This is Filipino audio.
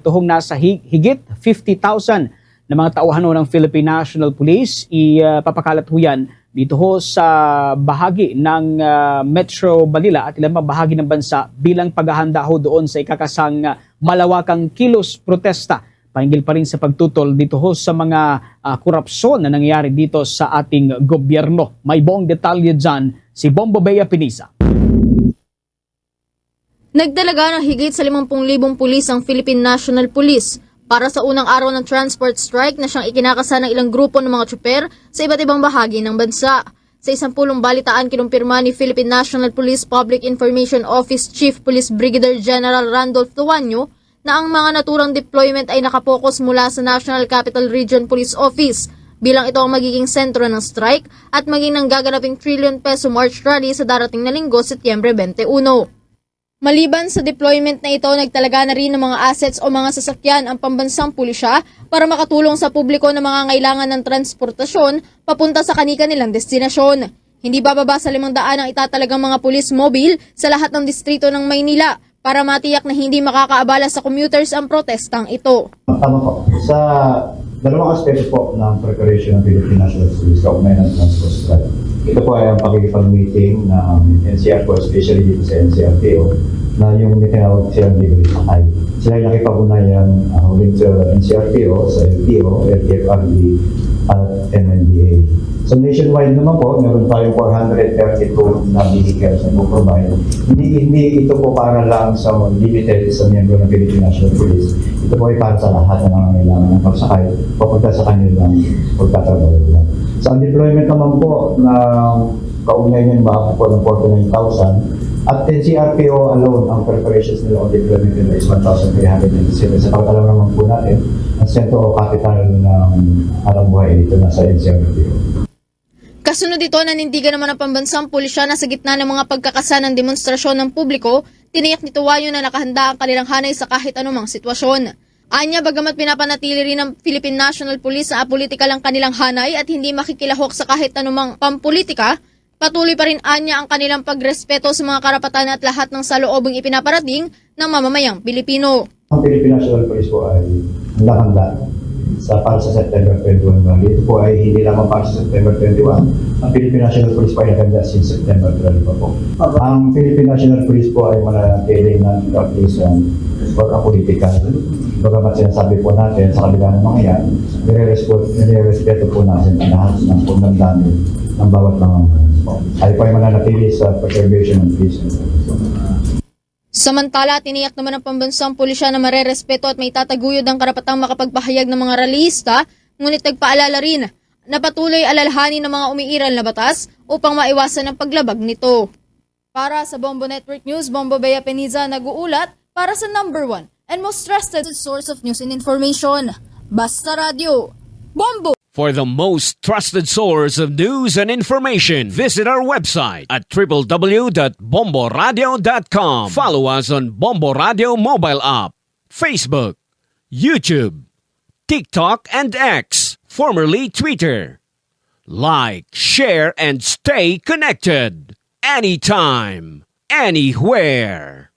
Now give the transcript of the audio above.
Tuhong nasa higit 50,000 na mga tauhan ng Philippine National Police, ipapakalat ho yan dito ho sa bahagi ng Metro Manila at ilang bahagi ng bansa bilang paghahanda ho doon sa ikakasang malawakang kilos protesta. Pahinggil pa rin sa pagtutol dito ho sa mga korupsyon na nangyayari dito sa ating gobyerno. May buong detalye dyan si Bombo Bea Pinisa. Nagdalaga ng higit sa 50,000 pulis ang Philippine National Police para sa unang araw ng transport strike na siyang ikinakasa ng ilang grupo ng mga tsuper sa iba't ibang bahagi ng bansa. Sa 10 balitaan, kinumpirma ni Philippine National Police Public Information Office Chief Police Brigadier General Randolph Tuanyo na ang mga naturang deployment ay nakapokus mula sa National Capital Region Police Office bilang ito ang magiging sentro ng strike at maging ng gaganaping trillion peso march rally sa darating na linggo, Setyembre 21. Maliban sa deployment na ito, nagtalaga na rin ng mga assets o mga sasakyan ang pambansang pulisya para makatulong sa publiko na mga ngailangan ng transportasyon papunta sa kani-kanilang destinasyon. Hindi bababa sa 500 ang itatalagang mga pulis mobile sa lahat ng distrito ng Maynila para matiyak na hindi makakaabala sa commuters ang protestang ito. Tama po. Sa dalawang aspeto po ng preparation ng Philippine National Police kaugnay ng transport strike. Ito po ay ang pakikipag-meeting ng NCR po, especially dito sa NCRPO, na yung tinawag silang libre sakay. Sila ay nakipag-unayan ulit sa NCRPO, sa LTO, LTFRB, at MNDA. So nationwide naman po, meron tayong 432 na vehicles na po-provide. Hindi ito po para lang sa limited sa miyembro ng Philippine National Police. Ito po ay para sa lahat na nangangailangan ng pagsakay papunta sa kanilang pagtatrabaho. Sa deployment naman po na kaugnay niyan ba po ng 49,000 at NCRPO alone ang preparations nila on deployment nila is 1,397. Sa pagkalaman naman po natin, ang sentro o capital ng Arambuhay ito nasa NCRPO. Kasunod ito, nanindigan naman ang pambansang pulisya na sa gitna ng mga pagkakasa ng demonstrasyon ng publiko, tiniyak ni Tuwayo na nakahanda ang kanilang hanay sa kahit anumang sitwasyon. Anya, bagamat pinapanatili rin ng Philippine National Police na apolitikal ang kanilang hanay at hindi makikilahok sa kahit anumang pampolitika, patuloy pa rin anya ang kanilang pagrespeto sa mga karapatan at lahat ng saloobing ipinaparating ng mamamayang Pilipino. Ang Philippine National Police po ay handa para sa September 21. Ito po ay hindi lamang para sa September 21. Ang Philippine National Police po ay naganda since September 12 pa po. Ang Philippine National Police po ay mananatiling ng kapisan for a political. Bagamat sinasabi po natin sa kabila ng mga yan, nire-respeto po natin ang lahat ng pagdamdamin ng bawat mga ay po ay mananatili sa preservation ng peace. Samantala, tiniyak naman ng pambansang pulisya na marerespeto at may tataguyod ang karapatang makapagpahayag ng mga rallyista, ngunit nagpaalala rin na patuloy alalahanin ng mga umiiral na batas upang maiwasan ang paglabag nito. Para sa Bombo Network News, Bombo Bea Pinisa nag-uulat para sa number 1 and most trusted source of news and information, Basta Radio, Bombo! For the most trusted source of news and information, visit our website at www.bomboradio.com. Follow us on Bombo Radio mobile app, Facebook, YouTube, TikTok, and X, formerly Twitter. Like, share, and stay connected. Anytime, anywhere.